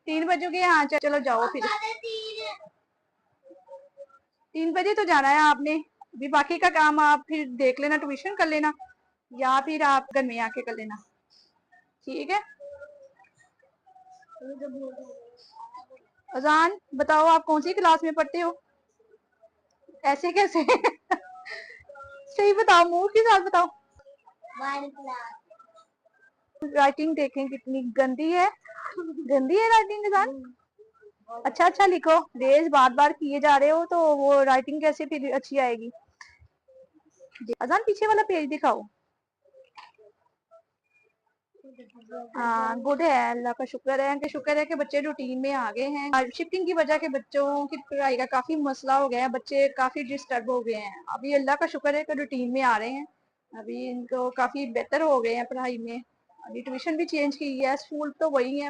3 बजे के, हाँ चलो जाओ फिर। 3 बजे तो जाना है आपने, अभी बाकी का काम आप फिर देख लेना, ट्यूशन कर लेना या फिर आप घर में आके कर लेना, ठीक है। अजान बताओ, आप कौन सी क्लास में पढ़ते हो? ऐसे कैसे? सही बताओ, मुंह के साथ बताओ। राइटिंग देखें कितनी गंदी है, गंदी है राइटिंग अजान। अच्छा अच्छा लिखो, रेज बार बार किए जा रहे हो तो वो राइटिंग कैसे फिर अच्छी आएगी। अजान पीछे वाला पेज दिखाओ। हाँ गुड है, अल्लाह का शुक्र है कि बच्चे रूटीन में आ गए हैं। शिफ्टिंग की वजह के बच्चों की पढ़ाई का काफी मसला हो गया है, बच्चे काफी डिस्टर्ब हो गए हैं। अभी अल्लाह का शुक्र है कि रूटीन में आ रहे हैं, अभी इनको काफी बेहतर हो गए हैं पढ़ाई में। अभी ट्यूशन भी चेंज की है, स्कूल तो वही है।